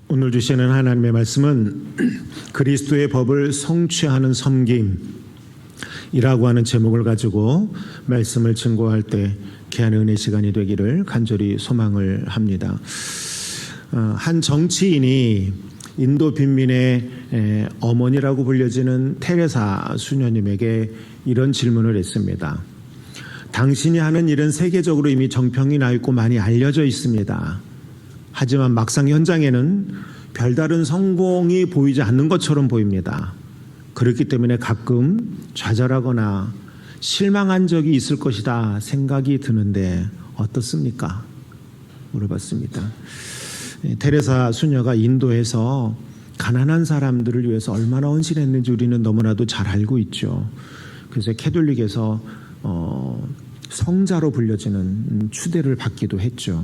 오늘 주시는 하나님의 말씀은 그리스도의 법을 성취하는 섬김이라고 하는 제목을 가지고 말씀을 증거할 때 귀한 은혜 시간이 되기를 간절히 소망을 합니다. 한 정치인이 인도 빈민의 어머니라고 불려지는 테레사 수녀님에게 이런 질문을 했습니다. 당신이 하는 일은 세계적으로 이미 정평이 나 있고 많이 알려져 있습니다. 하지만 막상 현장에는 별다른 성공이 보이지 않는 것처럼 보입니다. 그렇기 때문에 가끔 좌절하거나 실망한 적이 있을 것이다 생각이 드는데 어떻습니까? 물어봤습니다. 테레사 수녀가 인도에서 가난한 사람들을 위해서 얼마나 헌신했는지 우리는 너무나도 잘 알고 있죠. 그래서 캐톨릭에서 성자로 불려지는 추대를 받기도 했죠.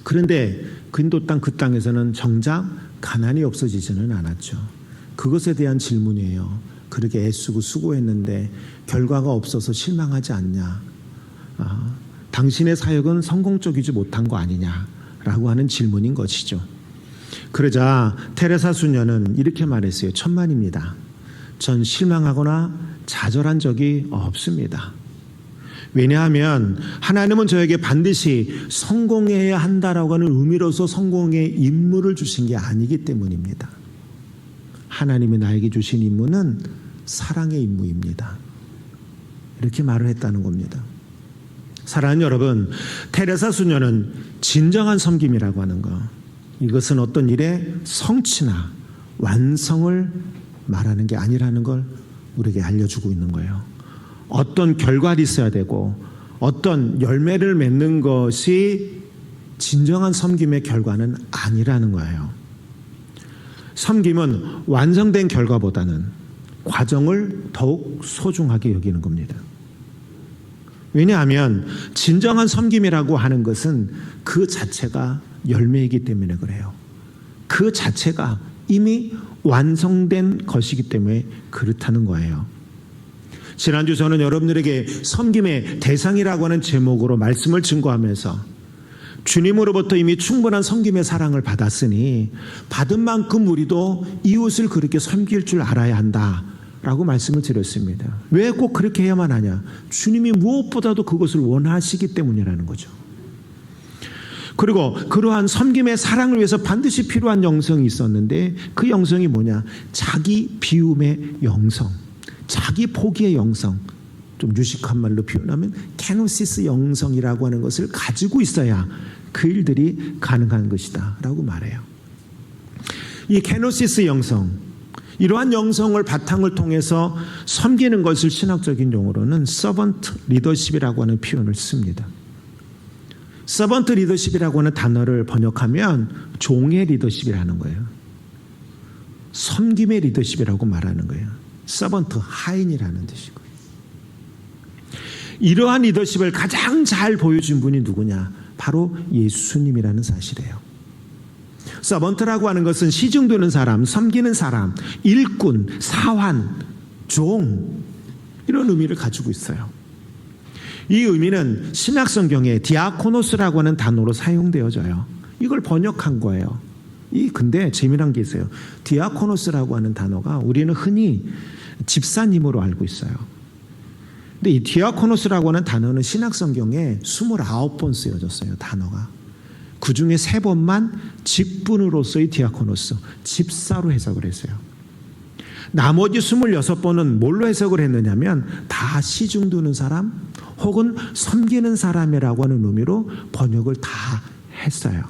그런데 인도 땅 그 땅에서는 정작 가난이 없어지지는 않았죠. 그것에 대한 질문이에요. 그렇게 애쓰고 수고했는데 결과가 없어서 실망하지 않냐? 당신의 사역은 성공적이지 못한 거 아니냐라고 하는 질문인 것이죠. 그러자 테레사 수녀는 이렇게 말했어요. 천만입니다. 전 실망하거나 좌절한 적이 없습니다. 왜냐하면 하나님은 저에게 반드시 성공해야 한다라고 하는 의미로서 성공의 임무를 주신 게 아니기 때문입니다. 하나님이 나에게 주신 임무는 사랑의 임무입니다. 이렇게 말을 했다는 겁니다. 사랑하는 여러분, 테레사 수녀는 진정한 섬김이라고 하는 것, 이것은 어떤 일의 성취나 완성을 말하는 게 아니라는 걸 우리에게 알려주고 있는 거예요. 어떤 결과가 있어야 되고 어떤 열매를 맺는 것이 진정한 섬김의 결과는 아니라는 거예요. 섬김은 완성된 결과보다는 과정을 더욱 소중하게 여기는 겁니다. 왜냐하면 진정한 섬김이라고 하는 것은 그 자체가 열매이기 때문에 그래요. 그 자체가 이미 완성된 것이기 때문에 그렇다는 거예요. 지난주 저는 여러분들에게 섬김의 대상이라고 하는 제목으로 말씀을 증거하면서 주님으로부터 이미 충분한 섬김의 사랑을 받았으니 받은 만큼 우리도 이웃을 그렇게 섬길 줄 알아야 한다라고 말씀을 드렸습니다. 왜 꼭 그렇게 해야만 하냐? 주님이 무엇보다도 그것을 원하시기 때문이라는 거죠. 그리고 그러한 섬김의 사랑을 위해서 반드시 필요한 영성이 있었는데 그 영성이 뭐냐? 자기 비움의 영성, 자기 포기의 영성, 좀 유식한 말로 표현하면 케노시스 영성이라고 하는 것을 가지고 있어야 그 일들이 가능한 것이다 라고 말해요. 이 케노시스 영성, 이러한 영성을 바탕을 통해서 섬기는 것을 신학적인 용어로는 서번트 리더십이라고 하는 표현을 씁니다. 서번트 리더십이라고 하는 단어를 번역하면 종의 리더십이라는 거예요. 섬김의 리더십이라고 말하는 거예요. 서번트, 하인이라는 뜻이고요. 이러한 리더십을 가장 잘 보여준 분이 누구냐? 바로 예수님이라는 사실이에요. 서번트라고 하는 것은 시중드는 사람, 섬기는 사람, 일꾼, 사환, 종, 이런 의미를 가지고 있어요. 이 의미는 신약성경에 디아코노스라고 하는 단어로 사용되어져요. 이걸 번역한 거예요. 근데 재미난 게 있어요. 디아코노스라고 하는 단어가 우리는 흔히 집사님으로 알고 있어요. 근데 이 디아코노스라고 하는 단어는 신약성경에 29번 쓰여졌어요. 단어가. 그 중에 3번만 직분으로서의 디아코노스, 집사로 해석을 했어요. 나머지 26번은 뭘로 해석을 했느냐면 다 시중드는 사람 혹은 섬기는 사람이라고 하는 의미로 번역을 다 했어요.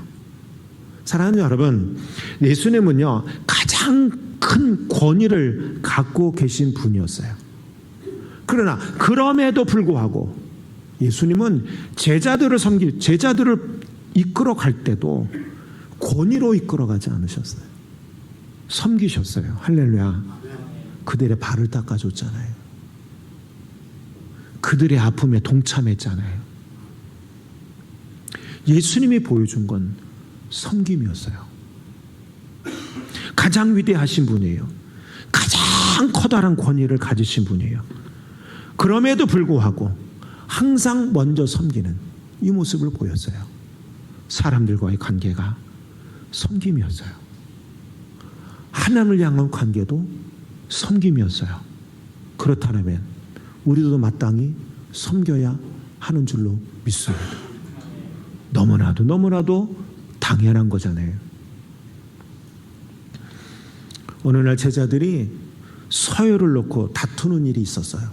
사랑하는 여러분, 예수님은요 가장 큰 권위를 갖고 계신 분이었어요. 그러나 그럼에도 불구하고 예수님은 제자들을 이끌어 갈 때도 권위로 이끌어 가지 않으셨어요. 섬기셨어요. 할렐루야. 그들의 발을 닦아줬잖아요. 그들의 아픔에 동참했잖아요. 예수님이 보여준 건 섬김이었어요. 가장 위대하신 분이에요. 가장 커다란 권위를 가지신 분이에요. 그럼에도 불구하고 항상 먼저 섬기는 이 모습을 보였어요. 사람들과의 관계가 섬김이었어요. 하나님을 향한 관계도 섬김이었어요. 그렇다면 우리도 마땅히 섬겨야 하는 줄로 믿습니다. 너무나도 당연한 거잖아요. 어느 날 제자들이 서열을 놓고 다투는 일이 있었어요.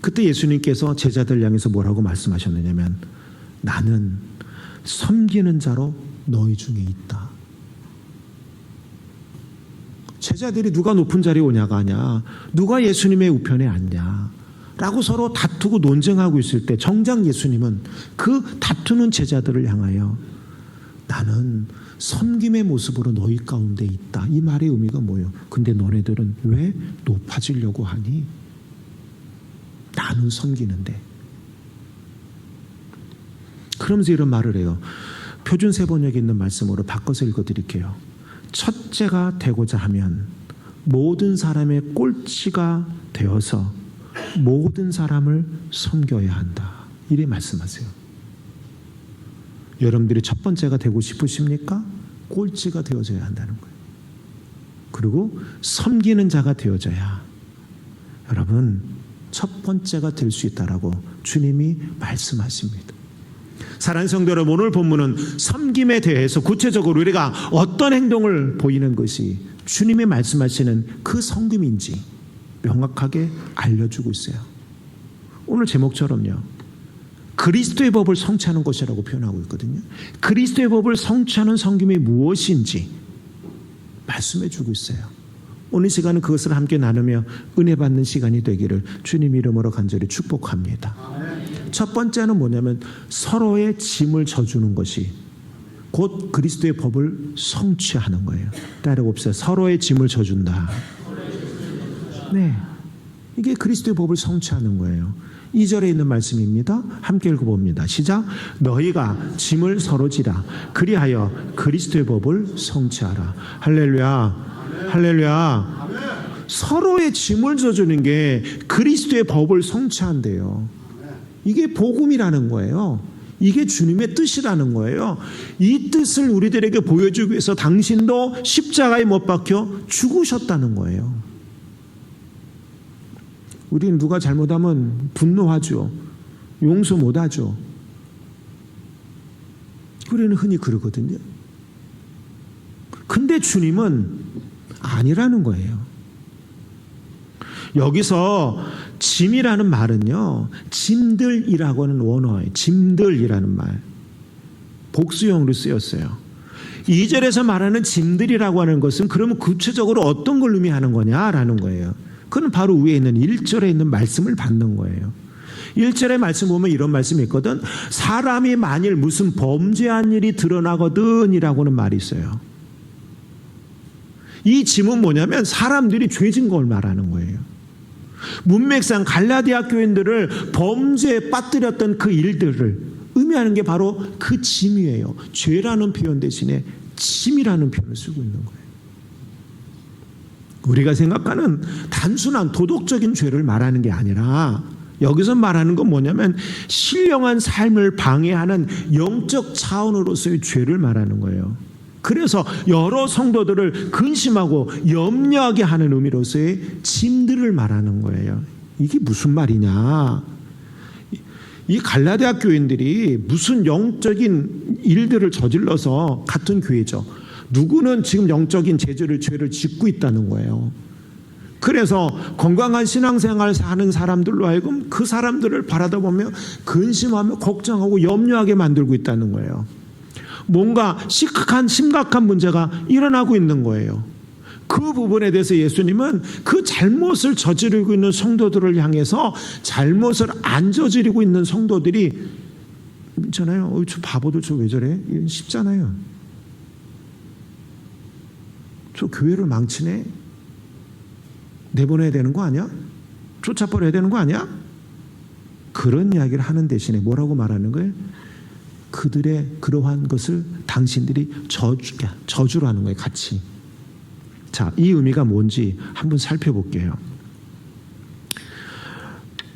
그때 예수님께서 제자들 향해서 뭐라고 말씀하셨느냐면, 나는 섬기는 자로 너희 중에 있다. 제자들이 누가 높은 자리에 오냐가 아니야, 누가 예수님의 우편에 앉냐 라고 서로 다투고 논쟁하고 있을 때 정작 예수님은 그 다투는 제자들을 향하여 나는 섬김의 모습으로 너희 가운데 있다. 이 말의 의미가 뭐예요? 근데 너네들은 왜 높아지려고 하니? 나는 섬기는데. 그러면서 이런 말을 해요. 표준 세번역에 있는 말씀으로 바꿔서 읽어드릴게요. 첫째가 되고자 하면 모든 사람의 꼴찌가 되어서 모든 사람을 섬겨야 한다. 이래 말씀하세요. 여러분들이 첫 번째가 되고 싶으십니까? 꼴찌가 되어져야 한다는 거예요. 그리고 섬기는 자가 되어져야 여러분 첫 번째가 될 수 있다라고 주님이 말씀하십니다. 사랑하는 성도 여러분, 오늘 본문은 섬김에 대해서 구체적으로 우리가 어떤 행동을 보이는 것이 주님이 말씀하시는 그 섬김인지 명확하게 알려주고 있어요. 오늘 제목처럼요, 그리스도의 법을 성취하는 것이라고 표현하고 있거든요. 그리스도의 법을 성취하는 섬김이 무엇인지 말씀해 주고 있어요. 오늘 시간은 그것을 함께 나누며 은혜 받는 시간이 되기를 주님 이름으로 간절히 축복합니다. 첫 번째는 뭐냐면 서로의 짐을 져주는 것이 곧 그리스도의 법을 성취하는 거예요. 따라해봅시다. 서로의 짐을 져준다. 네, 이게 그리스도의 법을 성취하는 거예요. 2절에 있는 말씀입니다. 함께 읽어봅니다. 시작. 너희가 짐을 서로 지라. 그리하여 그리스도의 법을 성취하라. 할렐루야. 할렐루야. 서로의 짐을 져주는 게 그리스도의 법을 성취한대요. 이게 복음이라는 거예요. 이게 주님의 뜻이라는 거예요. 이 뜻을 우리들에게 보여주기 위해서 당신도 십자가에 못 박혀 죽으셨다는 거예요. 우리는 누가 잘못하면 분노하죠. 용서 못하죠. 우리는 흔히 그러거든요. 근데 주님은 아니라는 거예요. 여기서 짐이라는 말은요, 짐들이라고 하는 원어예요. 짐들이라는 말, 복수형으로 쓰였어요. 2절에서 말하는 짐들이라고 하는 것은 그러면 구체적으로 어떤 걸 의미하는 거냐라는 거예요. 그건 바로 위에 있는 1절에 있는 말씀을 받는 거예요. 1절의 말씀 보면 이런 말씀이 있거든. 사람이 만일 무슨 범죄한 일이 드러나거든 이라고는 말이 있어요. 이 짐은 뭐냐면 사람들이 죄진 걸 말하는 거예요. 문맥상 갈라디아 교인들을 범죄에 빠뜨렸던 그 일들을 의미하는 게 바로 그 짐이에요. 죄라는 표현 대신에 짐이라는 표현을 쓰고 있는 거예요. 우리가 생각하는 단순한 도덕적인 죄를 말하는 게 아니라 여기서 말하는 건 뭐냐면 신령한 삶을 방해하는 영적 차원으로서의 죄를 말하는 거예요. 그래서 여러 성도들을 근심하고 염려하게 하는 의미로서의 짐들을 말하는 거예요. 이게 무슨 말이냐? 이 갈라디아 교인들이 무슨 영적인 일들을 저질러서 같은 교회죠. 누구는 지금 영적인 죄를 짓고 있다는 거예요. 그래서 건강한 신앙생활을 하는 사람들로 하여금 그 사람들을 바라다 보며 근심하며 걱정하고 염려하게 만들고 있다는 거예요. 뭔가 심각한 문제가 일어나고 있는 거예요. 그 부분에 대해서 예수님은 그 잘못을 저지르고 있는 성도들을 향해서 잘못을 안 저지르고 있는 성도들이 있잖아요. 저 바보들 저 왜 저래? 쉽잖아요. 저 교회를 망치네? 내보내야 되는 거 아니야? 쫓아버려야 되는 거 아니야? 그런 이야기를 하는 대신에 뭐라고 말하는 거예요? 그들의 그러한 것을 당신들이 저주로 하는 거예요. 같이. 자, 이 의미가 뭔지 한번 살펴볼게요.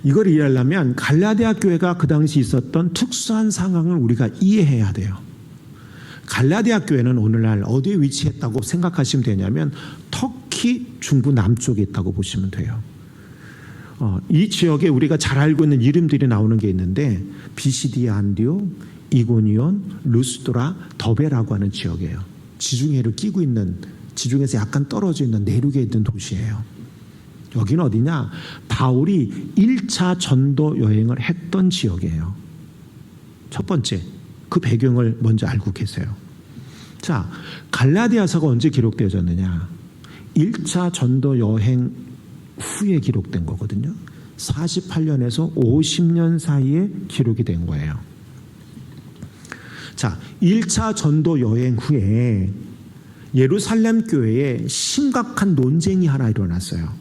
이걸 이해하려면 갈라디아 교회가 그 당시 있었던 특수한 상황을 우리가 이해해야 돼요. 갈라디아 교회는 오늘날 어디에 위치했다고 생각하시면 되냐면 터키 중부 남쪽에 있다고 보시면 돼요. 이 지역에 우리가 잘 알고 있는 이름들이 나오는 게 있는데 비시디아 안디옥, 이고니온, 루스드라, 더베라고 하는 지역이에요. 지중해를 끼고 있는, 지중해에서 약간 떨어져 있는 내륙에 있는 도시예요. 여기는 어디냐? 바울이 1차 전도 여행을 했던 지역이에요. 첫 번째, 그 배경을 먼저 알고 계세요. 자, 갈라디아서가 언제 기록되어졌느냐? 1차 전도 여행 후에 기록된 거거든요. 48년에서 50년 사이에 기록이 된 거예요. 자, 1차 전도 여행 후에 예루살렘 교회에 심각한 논쟁이 하나 일어났어요.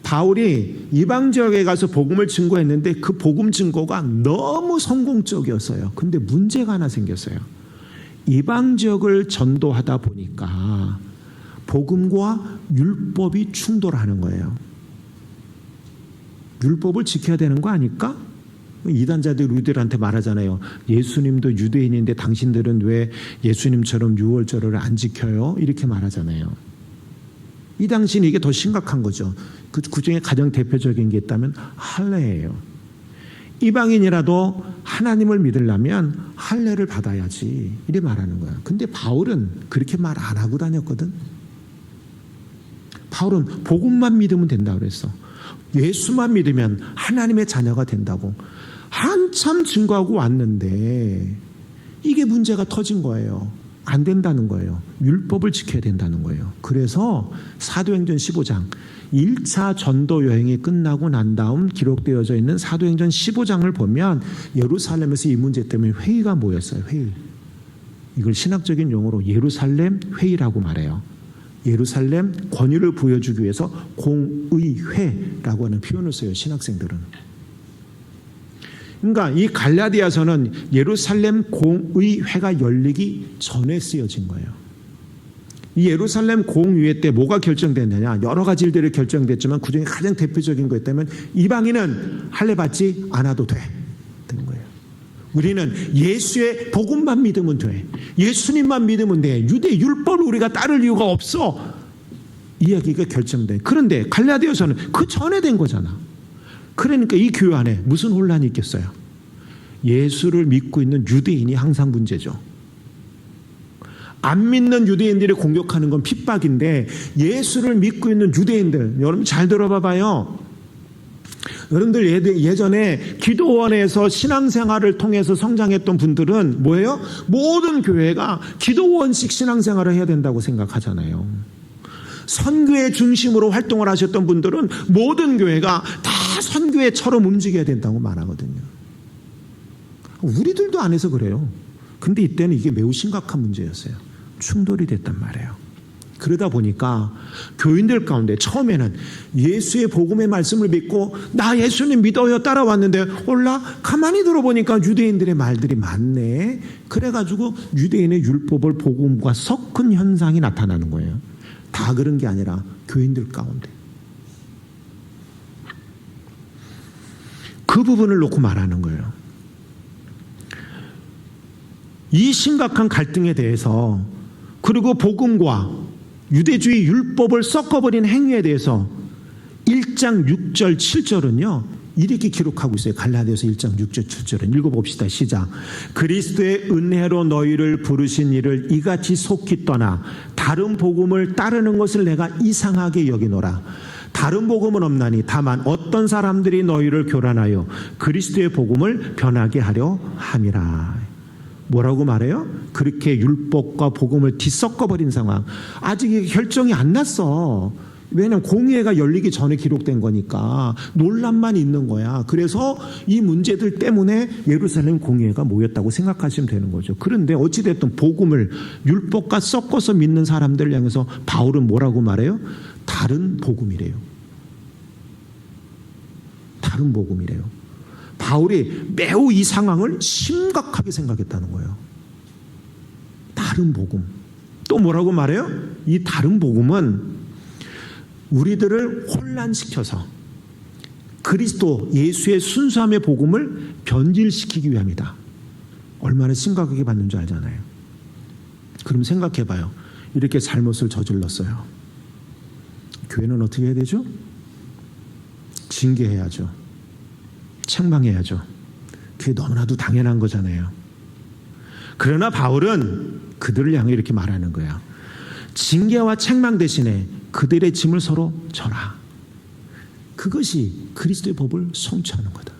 바울이 이방 지역에 가서 복음을 증거했는데 그 복음 증거가 너무 성공적이었어요. 근데 문제가 하나 생겼어요. 이방 지역을 전도하다 보니까 복음과 율법이 충돌하는 거예요. 율법을 지켜야 되는 거 아닐까? 이단자들이 우리들한테 말하잖아요. 예수님도 유대인인데 당신들은 왜 예수님처럼 유월절을 안 지켜요? 이렇게 말하잖아요. 이 당시는 이게 더 심각한 거죠. 그 중에 가장 대표적인 게 있다면 할례예요. 이방인이라도 하나님을 믿으려면 할례를 받아야지 이렇게 말하는 거야. 근데 바울은 그렇게 말 안 하고 다녔거든. 바울은 복음만 믿으면 된다고 그랬어. 예수만 믿으면 하나님의 자녀가 된다고 한참 증거하고 왔는데 이게 문제가 터진 거예요. 안 된다는 거예요. 율법을 지켜야 된다는 거예요. 그래서 사도행전 15장 1차 전도 여행이 끝나고 난 다음 기록되어져 있는 사도행전 15장을 보면 예루살렘에서 이 문제 때문에 회의가 모였어요. 회의. 이걸 신학적인 용어로 예루살렘 회의라고 말해요. 예루살렘 권위를 보여주기 위해서 공의회라고 하는 표현을 써요. 신학생들은. 그러니까 이 갈라디아서는 예루살렘 공의회가 열리기 전에 쓰여진 거예요. 이 예루살렘 공의회 때 뭐가 결정됐느냐? 여러 가지 일들이 결정됐지만 그중에 가장 대표적인 거 있다면 이방인은 할례 받지 않아도 돼. 되는 거예요. 우리는 예수의 복음만 믿으면 돼. 예수님만 믿으면 돼. 유대 율법을 우리가 따를 이유가 없어. 이야기가 결정돼. 그런데 갈라디아서는 그 전에 된 거잖아. 그러니까 이 교회 안에 무슨 혼란이 있겠어요? 예수를 믿고 있는 유대인이 항상 문제죠. 안 믿는 유대인들이 공격하는 건 핍박인데 예수를 믿고 있는 유대인들, 여러분 잘 들어봐봐요. 여러분들 예전에 기도원에서 신앙생활을 통해서 성장했던 분들은 뭐예요? 모든 교회가 기도원식 신앙생활을 해야 된다고 생각하잖아요. 선교의 중심으로 활동을 하셨던 분들은 모든 교회가 다 선교회처럼 움직여야 된다고 말하거든요. 우리들도 안 해서 그래요. 근데 이때는 이게 매우 심각한 문제였어요. 충돌이 됐단 말이에요. 그러다 보니까 교인들 가운데 처음에는 예수의 복음의 말씀을 믿고 나 예수님 믿어요 따라왔는데 가만히 들어보니까 유대인들의 말들이 많네. 그래가지고 유대인의 율법을 복음과 섞은 현상이 나타나는 거예요. 다 그런 게 아니라 교인들 가운데. 그 부분을 놓고 말하는 거예요. 이 심각한 갈등에 대해서 그리고 복음과 유대주의 율법을 섞어버린 행위에 대해서 1장 6절 7절은요 이렇게 기록하고 있어요. 갈라디아서 1장 6절 7절은 읽어봅시다. 시작. 그리스도의 은혜로 너희를 부르신 이를 이같이 속히 떠나 다른 복음을 따르는 것을 내가 이상하게 여기노라. 다른 복음은 없나니 다만 어떤 사람들이 너희를 교란하여 그리스도의 복음을 변하게 하려 함이라. 뭐라고 말해요? 그렇게 율법과 복음을 뒤섞어버린 상황. 아직 결정이 안 났어. 왜냐하면 공의회가 열리기 전에 기록된 거니까 논란만 있는 거야. 그래서 이 문제들 때문에 예루살렘 공의회가 모였다고 생각하시면 되는 거죠. 그런데 어찌됐든 복음을 율법과 섞어서 믿는 사람들을 향해서 바울은 뭐라고 말해요? 다른 복음이래요. 다른 복음이래요. 바울이 매우 이 상황을 심각하게 생각했다는 거예요. 다른 복음. 또 뭐라고 말해요? 이 다른 복음은 우리들을 혼란시켜서 그리스도 예수의 순수함의 복음을 변질시키기 위함이다. 얼마나 심각하게 받는 줄 알잖아요. 그럼 생각해 봐요. 이렇게 잘못을 저질렀어요. 교회는 어떻게 해야 되죠? 징계해야죠. 책망해야죠. 그게 너무나도 당연한 거잖아요. 그러나 바울은 그들을 향해 이렇게 말하는 거야. 징계와 책망 대신에 그들의 짐을 서로 져라. 그것이 그리스도의 법을 성취하는 거다.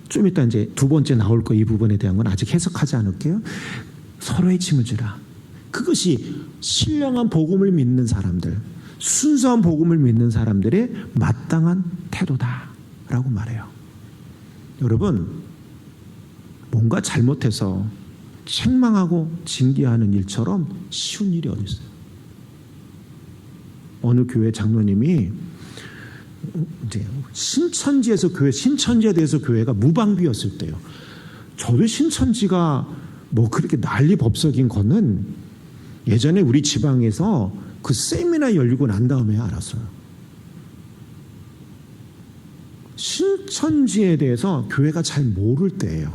좀 이따 이제 두 번째 나올 거 이 부분에 대한 건 아직 해석하지 않을게요. 서로의 짐을 지라. 그것이 신령한 복음을 믿는 사람들, 순수한 복음을 믿는 사람들의 마땅한 태도다라고 말해요. 여러분, 뭔가 잘못해서 책망하고 징계하는 일처럼 쉬운 일이 어디 있어요? 어느 교회 장로님이 이제 신천지에서 신천지에 대해서 교회가 무방비였을 때요. 저도 신천지가 뭐 그렇게 난리법석인 거는 예전에 우리 지방에서 그 세미나 열리고 난 다음에 알았어요. 신천지에 대해서 교회가 잘 모를 때예요.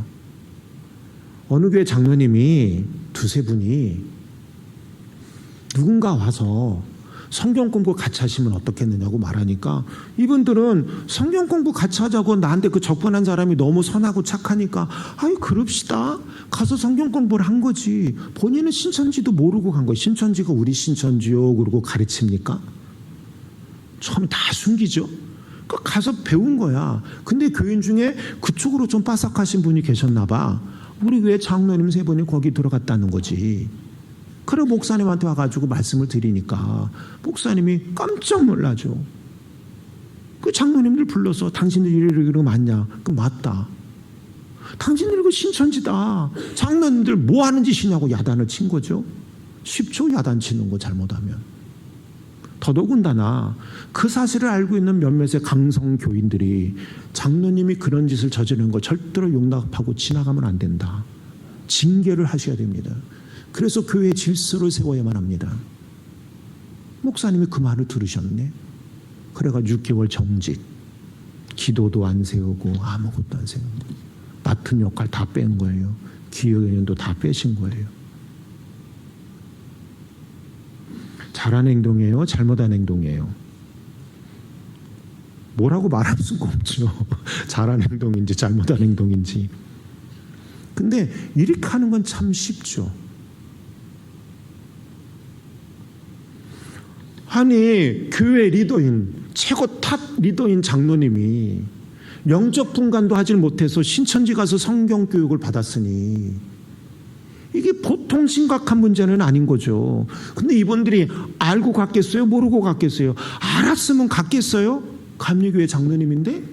어느 교회 장로님이 두세 분이 누군가 와서 성경 공부 같이 하시면 어떻겠느냐고 말하니까 이분들은 성경 공부 같이 하자고 나한테 그 접근한 사람이 너무 선하고 착하니까 아이 그럽시다. 가서 성경 공부를 한 거지. 본인은 신천지도 모르고 간 거예요. 신천지가 우리 신천지요 그러고 가르칩니까? 처음에 다 숨기죠. 가서 배운 거야. 근데 교인 중에 그쪽으로 좀 빠삭하신 분이 계셨나 봐. 우리 교회 장로님 세 분이 거기 들어갔다는 거지. 그래 목사님한테 와가지고 말씀을 드리니까 목사님이 깜짝 놀라죠. 그 장로님들 불러서 당신들 이러고 맞냐? 그 맞다. 당신들 그 신천지다. 장로님들 뭐 하는 짓이냐고 야단을 친 거죠. 쉽죠, 야단 치는 거 잘못하면. 더더군다나 그 사실을 알고 있는 몇몇의 강성 교인들이 장로님이 그런 짓을 저지르는 거 절대로 용납하고 지나가면 안 된다. 징계를 하셔야 됩니다. 그래서 교회의 질서를 세워야만 합니다. 목사님이 그 말을 들으셨네. 그래가지고 6개월 정직, 기도도 안 세우고 아무것도 안 세우고 맡은 역할 다 뺀 거예요. 기여연도 다 빼신 거예요. 잘한 행동이에요? 잘못한 행동이에요? 뭐라고 말할 수가 없죠. 잘한 행동인지 잘못한 행동인지. 근데 이렇게 하는 건 참 쉽죠. 아니 교회 리더인 최고 탑 리더인 장로님이 영적 분간도 하질 못해서 신천지 가서 성경 교육을 받았으니 이게 보통 심각한 문제는 아닌 거죠. 근데 이분들이 알고 갔겠어요? 모르고 갔겠어요? 알았으면 갔겠어요? 감리교회 장로님인데?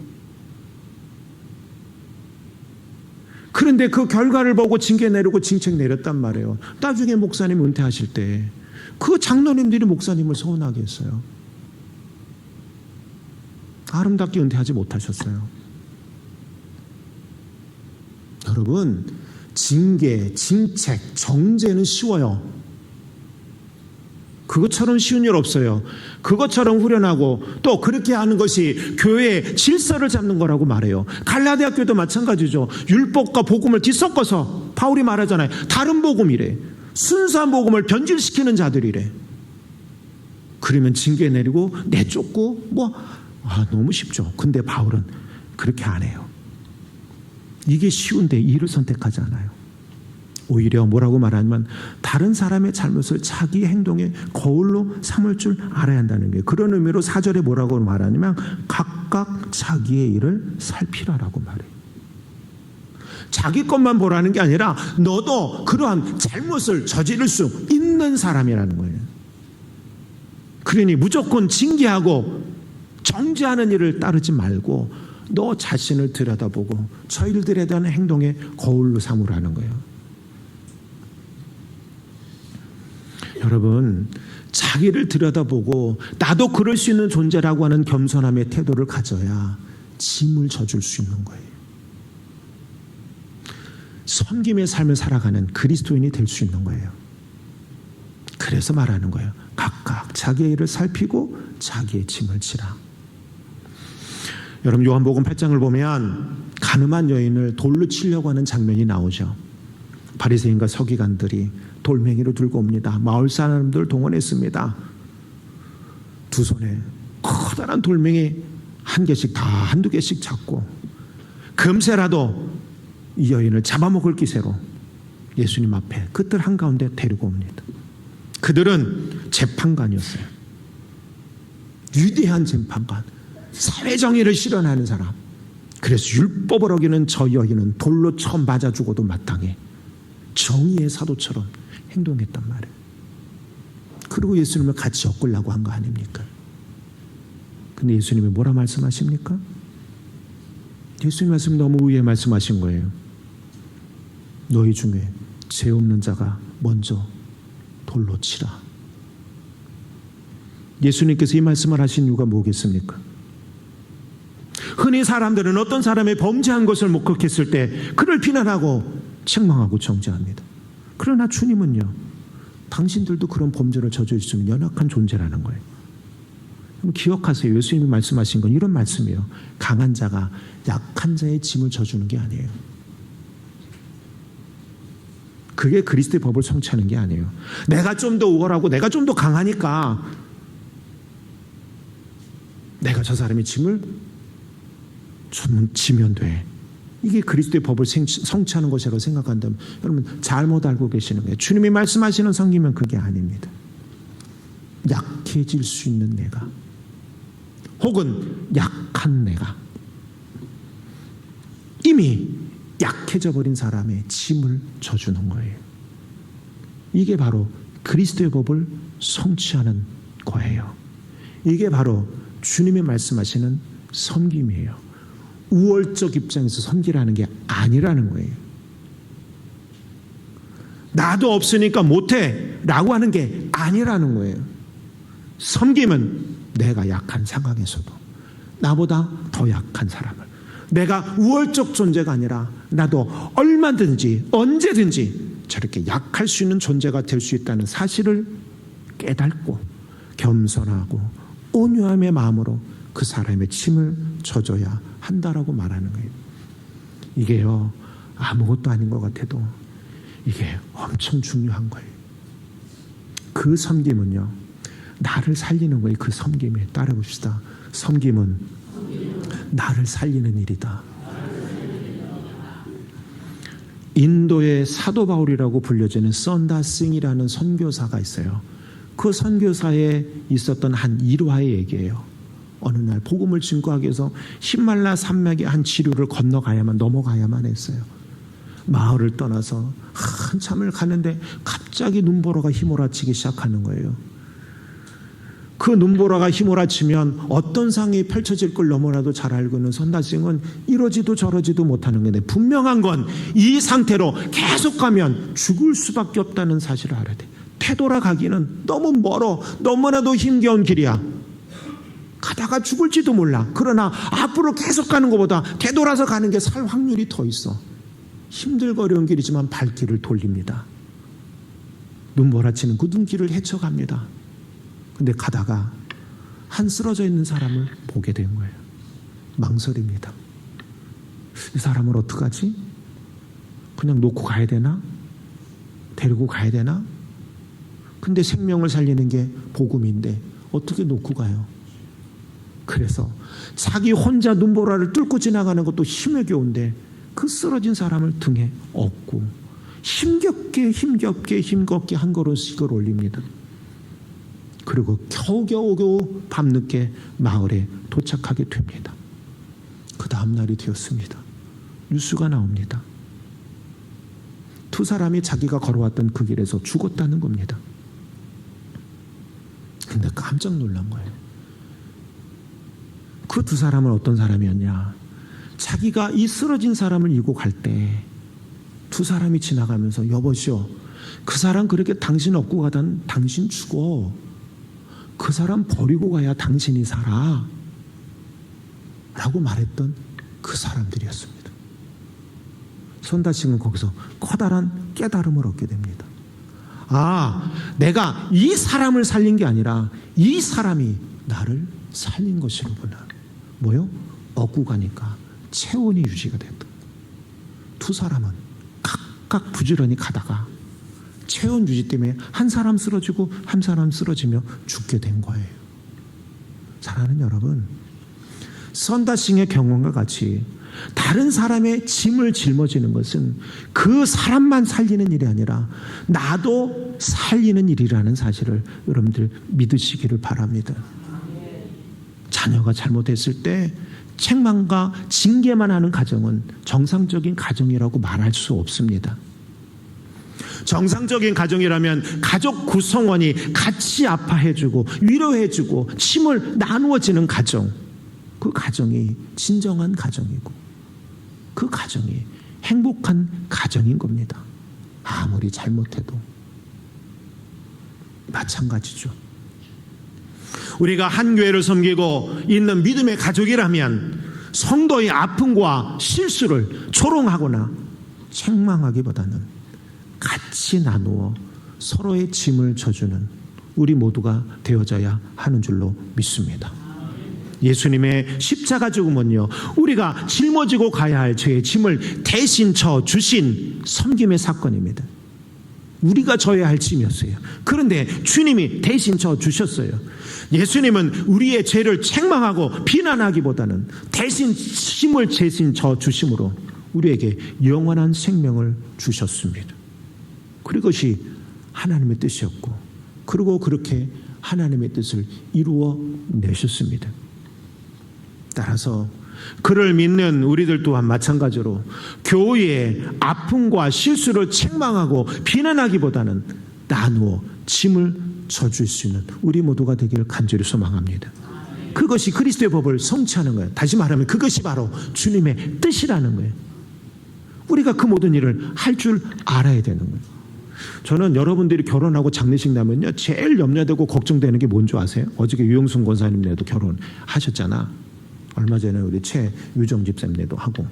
그런데 그 결과를 보고 징계 내리고 징책 내렸단 말이에요. 나중에 목사님 은퇴하실 때 그 장로님들이 목사님을 서운하게 했어요. 아름답게 은퇴하지 못하셨어요. 여러분, 징계, 징책, 정죄는 쉬워요. 그것처럼 쉬운 일 없어요. 그것처럼 후련하고 또 그렇게 하는 것이 교회의 질서를 잡는 거라고 말해요. 갈라디아 교회도 마찬가지죠. 율법과 복음을 뒤섞어서 바울이 말하잖아요. 다른 복음이래. 순수한 복음을 변질시키는 자들이래. 그러면 징계 내리고 내쫓고 너무 쉽죠. 근데 바울은 그렇게 안 해요. 이게 쉬운데 이를 선택하지 않아요. 오히려 뭐라고 말하면 다른 사람의 잘못을 자기 행동의 거울로 삼을 줄 알아야 한다는 거예요. 그런 의미로 4절에 뭐라고 말하냐면 각각 자기의 일을 살피라라고 말해요. 자기 것만 보라는 게 아니라 너도 그러한 잘못을 저지를 수 있는 사람이라는 거예요. 그러니 무조건 징계하고 정죄하는 일을 따르지 말고 너 자신을 들여다보고 저 일들에 대한 행동의 거울로 삼으라는 거예요. 여러분, 자기를 들여다보고 나도 그럴 수 있는 존재라고 하는 겸손함의 태도를 가져야 짐을 져줄 수 있는 거예요. 섬김의 삶을 살아가는 그리스도인이 될 수 있는 거예요. 그래서 말하는 거예요. 각각 자기의 일을 살피고 자기의 짐을 지라. 여러분, 요한복음 8장을 보면 가늠한 여인을 돌로 치려고 하는 장면이 나오죠. 바리새인과 서기관들이 돌멩이로 들고 옵니다. 마을 사람들 동원했습니다. 두 손에 커다란 돌멩이 한 개씩 다 한두 개씩 잡고 금세라도 이 여인을 잡아먹을 기세로 예수님 앞에 그들 한가운데 데리고 옵니다. 그들은 재판관이었어요. 위대한 재판관, 사회정의를 실현하는 사람. 그래서 율법을 어기는 저 여인은 돌로 처음 맞아 죽어도 마땅해 정의의 사도처럼 행동했단 말이에요. 그리고 예수님을 같이 엮으려고 한 거 아닙니까? 근데 예수님이 뭐라 말씀하십니까? 예수님 말씀이 너무 의외의 말씀하신 거예요. 너희 중에 죄 없는 자가 먼저 돌로 치라. 예수님께서 이 말씀을 하신 이유가 뭐겠습니까? 흔히 사람들은 어떤 사람이 범죄한 것을 목격했을 때 그를 비난하고 책망하고 정죄합니다. 그러나 주님은요, 당신들도 그런 범죄를 저질 수 있는 연약한 존재라는 거예요. 기억하세요. 예수님이 말씀하신 건 이런 말씀이에요. 강한 자가 약한 자의 짐을 져주는 게 아니에요. 그게 그리스도의 법을 성취하는 게 아니에요. 내가 좀 더 우월하고 내가 좀 더 강하니까 내가 저 사람의 짐을 좀 지면 돼. 이게 그리스도의 법을 성취하는 것이라고 생각한다면 여러분 잘못 알고 계시는 거예요. 주님이 말씀하시는 성기면 그게 아닙니다. 약해질 수 있는 내가 혹은 약한 내가 이미 약해져 버린 사람의 짐을 져주는 거예요. 이게 바로 그리스도의 법을 성취하는 거예요. 이게 바로 주님이 말씀하시는 섬김이에요. 우월적 입장에서 섬기라는 게 아니라는 거예요. 나도 없으니까 못해 라고 하는 게 아니라는 거예요. 섬김은 내가 약한 상황에서도 나보다 더 약한 사람을, 내가 우월적 존재가 아니라 나도 얼마든지 언제든지 저렇게 약할 수 있는 존재가 될 수 있다는 사실을 깨닫고 겸손하고 온유함의 마음으로 그 사람의 짐을 져줘야 한다라고 말하는 거예요. 이게요, 아무것도 아닌 것 같아도 이게 엄청 중요한 거예요. 그 섬김은요, 나를 살리는 거예요. 그 섬김에 따라봅시다. 섬김은 나를 살리는 일이다. 인도의 사도 바울이라고 불려지는 썬다싱이라는 선교사가 있어요. 그 선교사에 있었던 한 일화의 얘기예요. 어느 날 복음을 증거하기 위해서 히말라야 산맥의 한 지류를 넘어가야만 했어요. 마을을 떠나서 한참을 가는데 갑자기 눈보라가 휘몰아치기 시작하는 거예요. 그 눈보라가 휘몰아치면 어떤 상이 펼쳐질 걸 너무나도 잘 알고 있는 선다싱은 이러지도 저러지도 못하는 건데, 분명한 건 이 상태로 계속 가면 죽을 수밖에 없다는 사실을 알아야 돼. 되돌아가기는 너무 멀어, 너무나도 힘겨운 길이야. 가다가 죽을지도 몰라. 그러나 앞으로 계속 가는 것보다 되돌아서 가는 게 살 확률이 더 있어. 힘들고 어려운 길이지만 발길을 돌립니다. 눈보라치는 그 눈길을 헤쳐갑니다. 근데 가다가 한 쓰러져 있는 사람을 보게 된 거예요. 망설입니다. 이 사람을 어떡하지? 그냥 놓고 가야 되나? 데리고 가야 되나? 근데 생명을 살리는 게 복음인데 어떻게 놓고 가요? 그래서 자기 혼자 눈보라를 뚫고 지나가는 것도 힘에 겨운데 그 쓰러진 사람을 등에 업고 힘겹게 한 걸음씩을 올립니다. 그리고 겨우 밤늦게 마을에 도착하게 됩니다. 그 다음 날이 되었습니다. 뉴스가 나옵니다. 두 사람이 자기가 걸어왔던 그 길에서 죽었다는 겁니다. 근데 깜짝 놀란 거예요. 그 두 사람은 어떤 사람이었냐? 자기가 이 쓰러진 사람을 이고 갈 때 두 사람이 지나가면서 여보시오, 그 사람 그렇게 당신 업고 가던 당신 죽어. 그 사람 버리고 가야 당신이 살아 라고 말했던 그 사람들이었습니다. 선다싱은 거기서 커다란 깨달음을 얻게 됩니다. 아, 내가 이 사람을 살린 게 아니라 이 사람이 나를 살린 것이로구나. 뭐요? 얻고 가니까 체온이 유지가 됐다. 두 사람은 각각 부지런히 가다가 체온 유지 때문에 한 사람 쓰러지고 한 사람 쓰러지며 죽게 된 거예요. 사랑하는 여러분, 선다싱의 경험과 같이 다른 사람의 짐을 짊어지는 것은 그 사람만 살리는 일이 아니라 나도 살리는 일이라는 사실을 여러분들 믿으시기를 바랍니다. 자녀가 잘못했을 때 책망과 징계만 하는 가정은 정상적인 가정이라고 말할 수 없습니다. 정상적인 가정이라면 가족 구성원이 같이 아파해주고 위로해주고 힘을 나누어지는 가정, 그 가정이 진정한 가정이고 그 가정이 행복한 가정인 겁니다. 아무리 잘못해도 마찬가지죠. 우리가 한 교회를 섬기고 있는 믿음의 가족이라면 성도의 아픔과 실수를 조롱하거나 책망하기보다는 같이 나누어 서로의 짐을 져주는 우리 모두가 되어져야 하는 줄로 믿습니다. 예수님의 십자가 죽음은요, 우리가 짊어지고 가야 할 죄의 짐을 대신 져 주신 섬김의 사건입니다. 우리가 져야 할 짐이었어요. 그런데 주님이 대신 져 주셨어요. 예수님은 우리의 죄를 책망하고 비난하기보다는 대신 짐을 대신 져 주심으로 우리에게 영원한 생명을 주셨습니다. 그것이 하나님의 뜻이었고, 그리고 그렇게 하나님의 뜻을 이루어 내셨습니다. 따라서 그를 믿는 우리들 또한 마찬가지로 교회의 아픔과 실수를 책망하고 비난하기보다는 나누어 짐을 져줄 수 있는 우리 모두가 되기를 간절히 소망합니다. 그것이 그리스도의 법을 성취하는 거예요. 다시 말하면 그것이 바로 주님의 뜻이라는 거예요. 우리가 그 모든 일을 할 줄 알아야 되는 거예요. 저는 여러분들이 결혼하고 장례식 나면요, 제일 염려되고 걱정되는 게 뭔지 아세요? 어저께 유영순 권사님네도 결혼하셨잖아. 얼마 전에 우리 최유정 집사님네도 하고.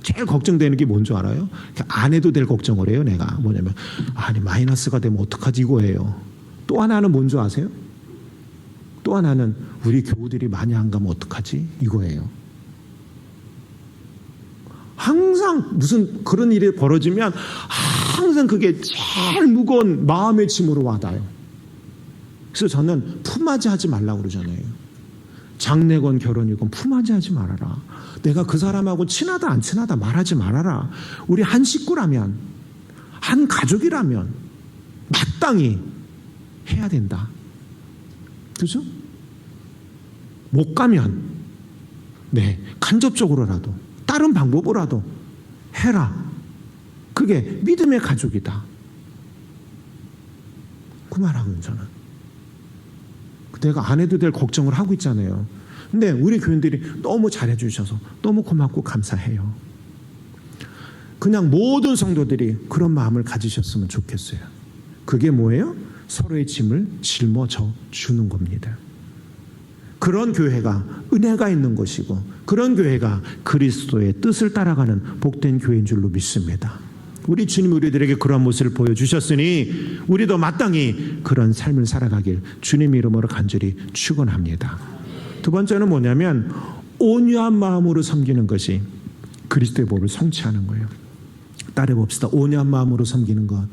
제일 걱정되는 게 뭔지 알아요? 안 해도 될 걱정을 해요. 내가 뭐냐면 아니 마이너스가 되면 어떡하지 이거예요. 또 하나는 뭔지 아세요? 또 하나는 우리 교우들이 많이 안 가면 어떡하지 이거예요. 항상 무슨 그런 일이 벌어지면 항상 그게 제일 무거운 마음의 짐으로 와닿아요. 그래서 저는 품맞이 하지 말라고 그러잖아요. 장례건 결혼이건 품맞이 하지 말아라. 내가 그 사람하고 친하다 안 친하다 말하지 말아라. 우리 한 식구라면, 한 가족이라면 마땅히 해야 된다. 그죠? 못 가면 간접적으로라도 다른 방법으로라도 해라. 그게 믿음의 가족이다. 그 말하고는 저는 내가 안 해도 될 걱정을 하고 있잖아요. 근데 우리 교인들이 너무 잘해 주셔서 너무 고맙고 감사해요. 그냥 모든 성도들이 그런 마음을 가지셨으면 좋겠어요. 그게 뭐예요? 서로의 짐을 짊어져 주는 겁니다. 그런 교회가 은혜가 있는 것이고 그런 교회가 그리스도의 뜻을 따라가는 복된 교회인 줄로 믿습니다. 우리 주님이 우리들에게 그런 모습을 보여주셨으니 우리도 마땅히 그런 삶을 살아가길 주님 이름으로 간절히 축원합니다. 두 번째는 뭐냐면 온유한 마음으로 섬기는 것이 그리스도의 법을 성취하는 거예요. 따라해 봅시다. 온유한 마음으로 섬기는 것.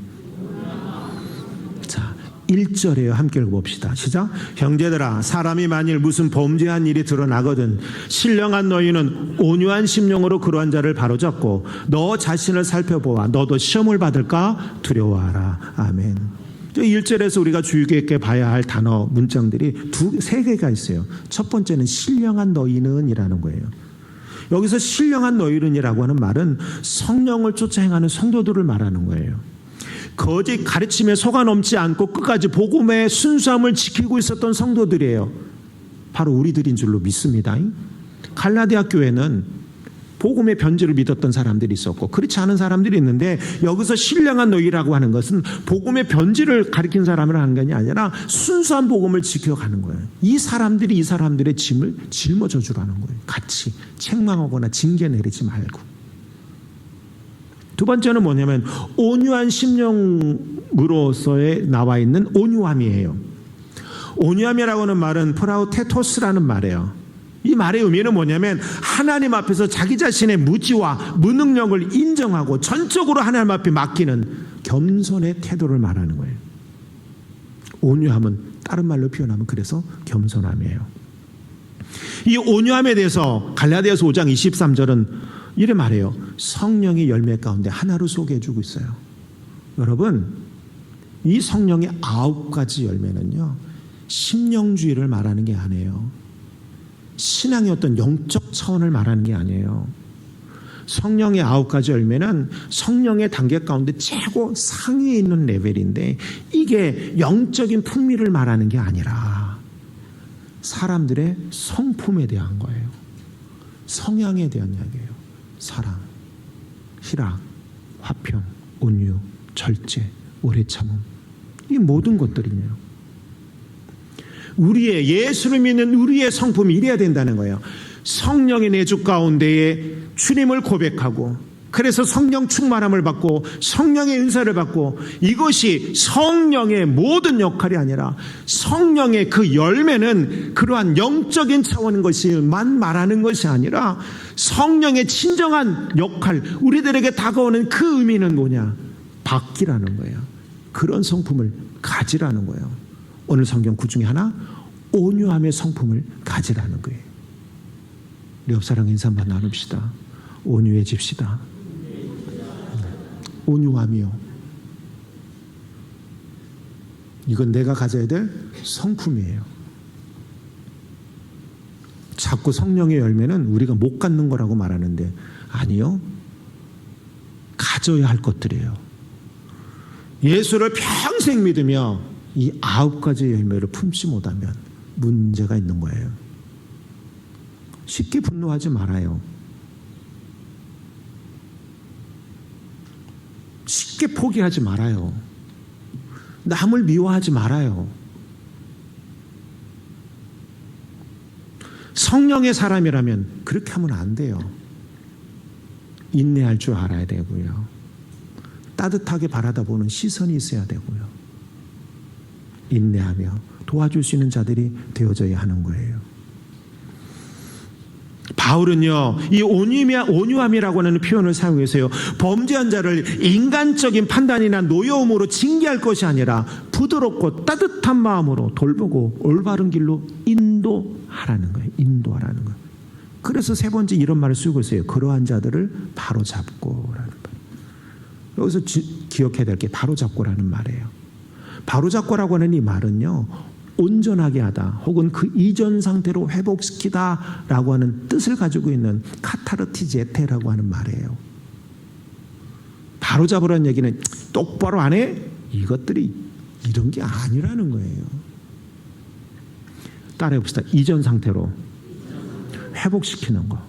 자, 1절에요. 함께 읽어봅시다. 시작. 형제들아, 사람이 만일 무슨 범죄한 일이 드러나거든 신령한 너희는 온유한 심령으로 그러한 자를 바로잡고 너 자신을 살펴보아 너도 시험을 받을까 두려워하라. 아멘. 1절에서 우리가 주의 깊게 봐야 할 단어 문장들이 세 개가 있어요. 첫 번째는 신령한 너희는 이라는 거예요. 여기서 신령한 너희는 이라고 하는 말은 성령을 쫓아 행하는 성도들을 말하는 거예요. 거짓 가르침에 속아 넘지 않고 끝까지 복음의 순수함을 지키고 있었던 성도들이에요. 바로 우리들인 줄로 믿습니다. 갈라디아 교회는 복음의 변질을 믿었던 사람들이 있었고 그렇지 않은 사람들이 있는데 여기서 신령한 너희라고 하는 것은 복음의 변질을 가리킨 사람을 하는 게 아니라 순수한 복음을 지켜가는 거예요. 이 사람들의 짐을 짊어져 주라는 거예요. 같이 책망하거나 징계 내리지 말고. 두 번째는 뭐냐면 온유한 심령으로서의 나와 있는 온유함이에요. 온유함이라고 하는 말은 프라우테토스라는 말이에요. 이 말의 의미는 뭐냐면 하나님 앞에서 자기 자신의 무지와 무능력을 인정하고 전적으로 하나님 앞에 맡기는 겸손의 태도를 말하는 거예요. 온유함은 다른 말로 표현하면 그래서 겸손함이에요. 이 온유함에 대해서 갈라디아서 5장 23절은 이래 말해요. 성령의 열매 가운데 하나로 소개해 주고 있어요. 여러분, 이 성령의 9가지 열매는요, 심령주의를 말하는 게 아니에요. 신앙의 어떤 영적 차원을 말하는 게 아니에요. 성령의 9가지 열매는 성령의 단계 가운데 최고 상위에 있는 레벨인데, 이게 영적인 풍미를 말하는 게 아니라 사람들의 성품에 대한 거예요. 성향에 대한 이야기예요. 사랑, 희락, 화평, 온유, 절제, 오래 참음, 이 모든 것들이네요. 우리의, 예수를 믿는 우리의 성품이 이래야 된다는 거예요. 성령의 내주 가운데에 주님을 고백하고, 그래서 성령 충만함을 받고 성령의 은사를 받고, 이것이 성령의 모든 역할이 아니라 성령의 그 열매는 그러한 영적인 차원인 것만 말하는 것이 아니라 성령의 진정한 역할, 우리들에게 다가오는 그 의미는 뭐냐? 받기라는 거예요. 그런 성품을 가지라는 거예요. 오늘 성경 구 중에 하나, 온유함의 성품을 가지라는 거예요. 우리 옆사랑 인사 한번 나눕시다. 온유해집시다. 온유함이요. 이건 내가 가져야 될 성품이에요. 자꾸 성령의 열매는 우리가 못 갖는 거라고 말하는데, 아니요. 가져야 할 것들이에요. 예수를 평생 믿으며 이 9가지 열매를 품지 못하면 문제가 있는 거예요. 쉽게 분노하지 말아요. 쉽게 포기하지 말아요. 남을 미워하지 말아요. 성령의 사람이라면 그렇게 하면 안 돼요. 인내할 줄 알아야 되고요. 따뜻하게 바라다보는 시선이 있어야 되고요. 인내하며 도와줄 수 있는 자들이 되어져야 하는 거예요. 바울은요, 이 온유함이라고 하는 표현을 사용해서요, 범죄한 자를 인간적인 판단이나 노여움으로 징계할 것이 아니라 부드럽고 따뜻한 마음으로 돌보고 올바른 길로 인도하라는 거예요. 인도하라는 거예요. 그래서 세 번째 이런 말을 쓰고 있어요. 그러한 자들을 바로잡고라는 말. 여기서 기억해야 될 게 바로잡고라는 말이에요. 바로잡고라고 하는 이 말은요, 온전하게 하다 혹은 그 이전 상태로 회복시키다 라고 하는 뜻을 가지고 있는 카타르티제테라고 하는 말이에요. 바로잡으라는 얘기는 똑바로 안 해? 이것들이 이런 게 아니라는 거예요. 따라해봅시다. 이전 상태로 회복시키는 거.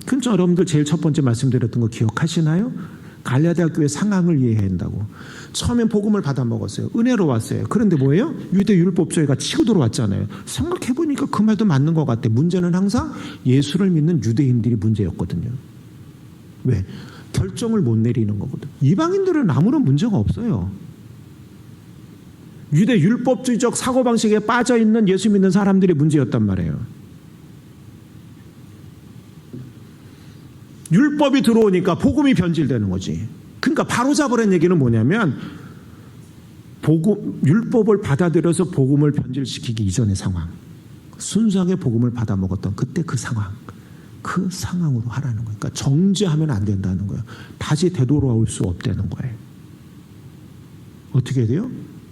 그럼 여러분들 제일 첫 번째 말씀드렸던 거 기억하시나요? 갈라디아 교회 상황을 이해해야 한다고. 처음엔 복음을 받아 먹었어요. 은혜로 왔어요. 그런데 뭐예요? 유대 율법주의가 치고 들어왔잖아요. 생각해보니까 그 말도 맞는 것 같아. 문제는 항상 예수를 믿는 유대인들이 문제였거든요. 왜? 결정을 못 내리는 거거든. 이방인들은 아무런 문제가 없어요. 유대 율법주의적 사고방식에 빠져있는 예수 믿는 사람들이 문제였단 말이에요. 율법이 들어오니까 복음이 변질되는 거지. 그러니까 바로잡으라는 얘기는 뭐냐면, 율법을 받아들여서 복음을 변질시키기 이전의 상황, 순수하게 복음을 받아 먹었던 그때 그 상황, 그 상황으로 하라는 거예요. 그러니까 정죄하면 안 된다는 거예요. 다시 되돌아올 수 없다는 거예요. 어떻게 돼요?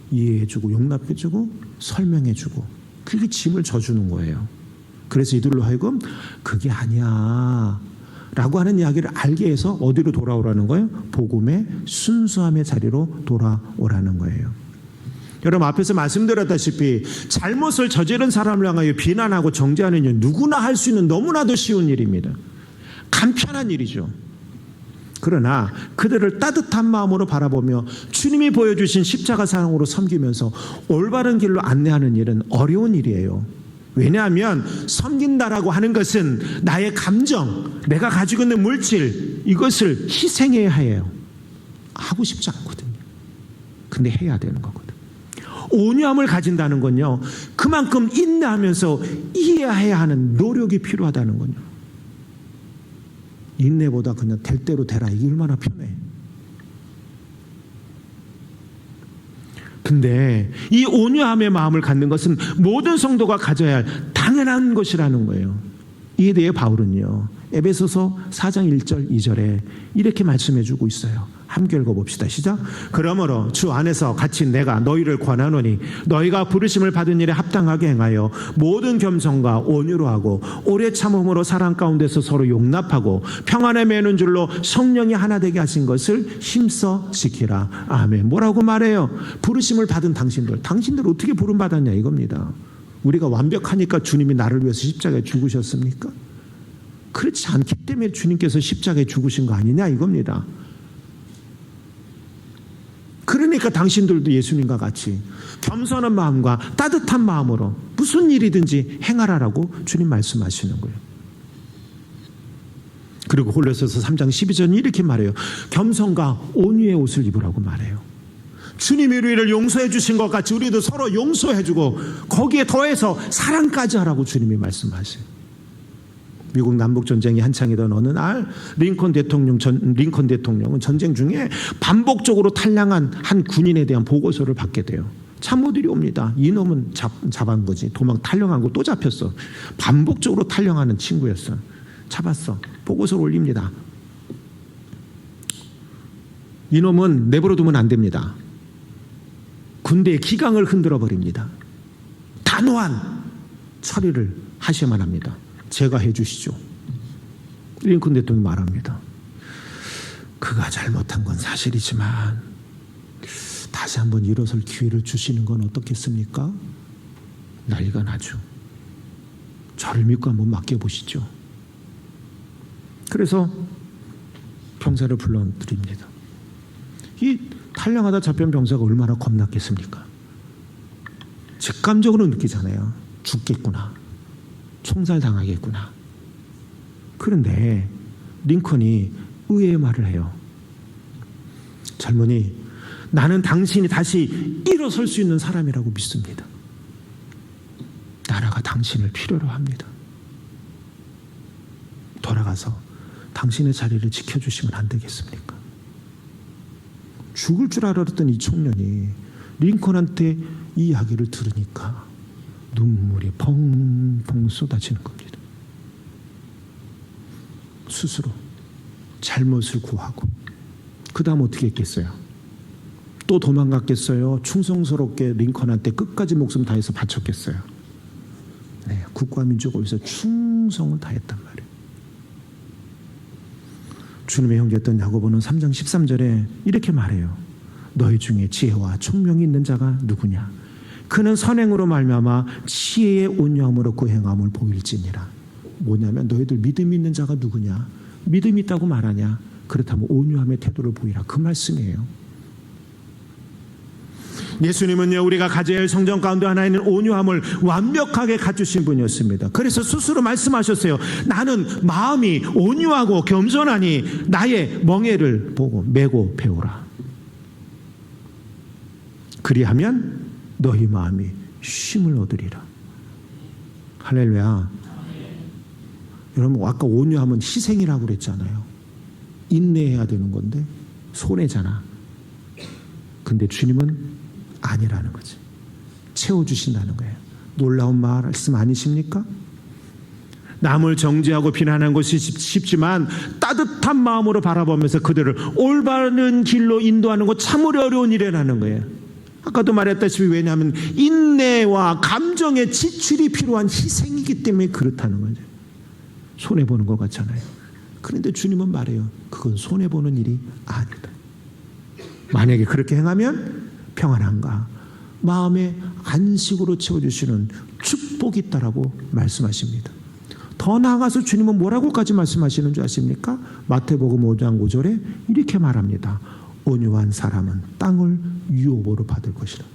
이해해주고 용납해주고 설명해주고, 그게 짐을 져주는 거예요. 그래서 이들로 하여금 그게 아니야 라고 하는 이야기를 알게 해서 어디로 돌아오라는 거예요? 복음의 순수함의 자리로 돌아오라는 거예요. 여러분, 앞에서 말씀드렸다시피 잘못을 저지른 사람을 향하여 비난하고 정죄하는 일, 누구나 할 수 있는 너무나도 쉬운 일입니다. 간편한 일이죠. 그러나 그들을 따뜻한 마음으로 바라보며 주님이 보여주신 십자가 사랑으로 섬기면서 올바른 길로 안내하는 일은 어려운 일이에요. 왜냐하면 섬긴다라고 하는 것은 나의 감정, 내가 가지고 있는 물질, 이것을 희생해야 해요. 하고 싶지 않거든요. 근데 해야 되는 거거든. 온유함을 가진다는 건요, 그만큼 인내하면서 이해해야 하는 노력이 필요하다는 거요. 인내보다 그냥 될 대로 되라, 이게 얼마나 편해. 근데 이 온유함의 마음을 갖는 것은 모든 성도가 가져야 할 당연한 것이라는 거예요. 이에 대해 바울은요, 에베소서 4장 1절 2절에 이렇게 말씀해 주고 있어요. 함께 읽어봅시다. 시작. 그러므로 주 안에서 같이 내가 너희를 권하노니 너희가 부르심을 받은 일에 합당하게 행하여 모든 겸손과 온유로 하고 오래 참음으로 사랑 가운데서 서로 용납하고 평안에 매는 줄로 성령이 하나 되게 하신 것을 힘써 지키라. 아멘. 뭐라고 말해요? 부르심을 받은 당신들 어떻게 부름받았냐 이겁니다. 우리가 완벽하니까 주님이 나를 위해서 십자가에 죽으셨습니까? 그렇지 않기 때문에 주님께서 십자가에 죽으신 거 아니냐 이겁니다. 그러니까 당신들도 예수님과 같이 겸손한 마음과 따뜻한 마음으로 무슨 일이든지 행하라라고 주님 말씀하시는 거예요. 그리고 골로새서 3장 12절은 이렇게 말해요. 겸손과 온유의 옷을 입으라고 말해요. 주님이 우리를 용서해 주신 것 같이 우리도 서로 용서해 주고 거기에 더해서 사랑까지 하라고 주님이 말씀하세요. 미국 남북전쟁이 한창이던 어느 날 링컨 대통령은 전쟁 중에 반복적으로 탈량한 한 군인에 대한 보고서를 받게 돼요. 참모들이 옵니다. 이놈은 잡은 거지. 탈령한 거 또 잡혔어. 반복적으로 탈령하는 친구였어. 잡았어. 보고서를 올립니다. 이놈은 내버려 두면 안 됩니다. 군대의 기강을 흔들어 버립니다. 단호한 처리를 하셔야만 합니다. 제가 해주시죠. 링컨 대통령이 말합니다. 그가 잘못한 건 사실이지만 다시 한번 일어설 기회를 주시는 건 어떻겠습니까? 난리가 나죠. 저를 믿고 한번 맡겨보시죠. 그래서 병사를 불러드립니다. 이 탈량하다 잡힌 병사가 얼마나 겁났겠습니까? 직감적으로 느끼잖아요. 죽겠구나. 총살당하겠구나. 그런데 링컨이 의외의 말을 해요. 젊은이, 나는 당신이 다시 일어설 수 있는 사람이라고 믿습니다. 나라가 당신을 필요로 합니다. 돌아가서 당신의 자리를 지켜주시면 안 되겠습니까? 죽을 줄 알았던 이 청년이 링컨한테 이 이야기를 들으니까 눈물이 펑펑 쏟아지는 겁니다. 스스로 잘못을 구하고 그 다음 어떻게 했겠어요? 또 도망갔겠어요? 충성스럽게 링컨한테 끝까지 목숨 다해서 바쳤겠어요? 네, 국가 민족을 위해서 충성을 다했단 말이에요. 주님의 형제였던 야고보는 3장 13절에 이렇게 말해요. 너희 중에 지혜와 총명이 있는 자가 누구냐? 그는 선행으로 말미암아 지혜의 온유함으로 그 행함을 보일지니라. 뭐냐면 너희들 믿음이 있는 자가 누구냐? 믿음이 있다고 말하냐? 그렇다면 온유함의 태도를 보이라. 그 말씀이에요. 예수님은요, 우리가 가져야 할 성정 가운데 하나 있는 온유함을 완벽하게 갖추신 분이었습니다. 그래서 스스로 말씀하셨어요. 나는 마음이 온유하고 겸손하니 나의 멍에를 보고 메고 배우라. 그리하면 너희 마음이 쉼을 얻으리라. 할렐루야. 여러분, 아까 온유함은 희생이라고 그랬잖아요. 인내해야 되는 건데 손해잖아. 근데 주님은 아니라는 거지. 채워주신다는 거예요. 놀라운 말씀 아니십니까? 남을 정죄하고 비난하는 것이 쉽지만 따뜻한 마음으로 바라보면서 그들을 올바른 길로 인도하는 것 참으로 어려운 일이라는 거예요. 아까도 말했다시피 왜냐하면 인내와 감정의 지출이 필요한 희생이기 때문에 그렇다는 거죠. 손해보는 것 같잖아요. 그런데 주님은 말해요. 그건 손해보는 일이 아니다. 만약에 그렇게 행하면 평안함과 마음의 안식으로 채워주시는 축복이 있다라고 말씀하십니다. 더 나아가서 주님은 뭐라고까지 말씀하시는 줄 아십니까? 마태복음 5장 5절에 이렇게 말합니다. 온유한 사람은 땅을 유업으로 받을 것이다.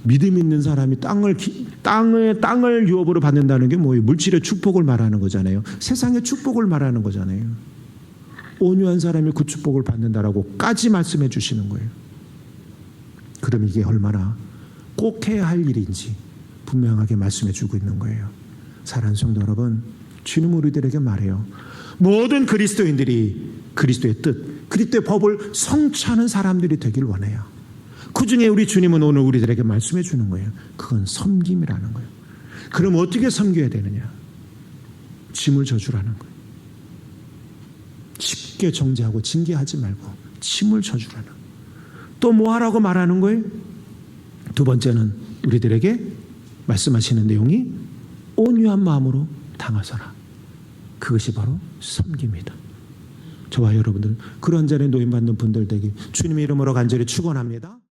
믿음 있는 사람이 땅을 유업으로 받는다는 게 뭐예요? 물질의 축복을 말하는 거잖아요. 세상의 축복을 말하는 거잖아요. 온유한 사람이 그 축복을 받는다라고까지 말씀해 주시는 거예요. 그럼 이게 얼마나 꼭 해야 할 일인지 분명하게 말씀해 주고 있는 거예요. 사랑하는 성도 여러분, 주님은 우리들에게 말해요. 모든 그리스도인들이 그리스도의 뜻, 그리스도의 법을 성취하는 사람들이 되길 원해요. 그 중에 우리 주님은 오늘 우리들에게 말씀해 주는 거예요. 그건 섬김이라는 거예요. 그럼 어떻게 섬겨야 되느냐? 짐을 져주라는 거예요. 쉽게 정죄하고 징계하지 말고 짐을 져주라는 거예요. 또 뭐 하라고 말하는 거예요? 두 번째는 우리들에게 말씀하시는 내용이 온유한 마음으로 당하서라. 그것이 바로 섬깁니다. 저와 여러분들 그런 자리에 노임받는 분들 되기 주님의 이름으로 간절히 축원합니다.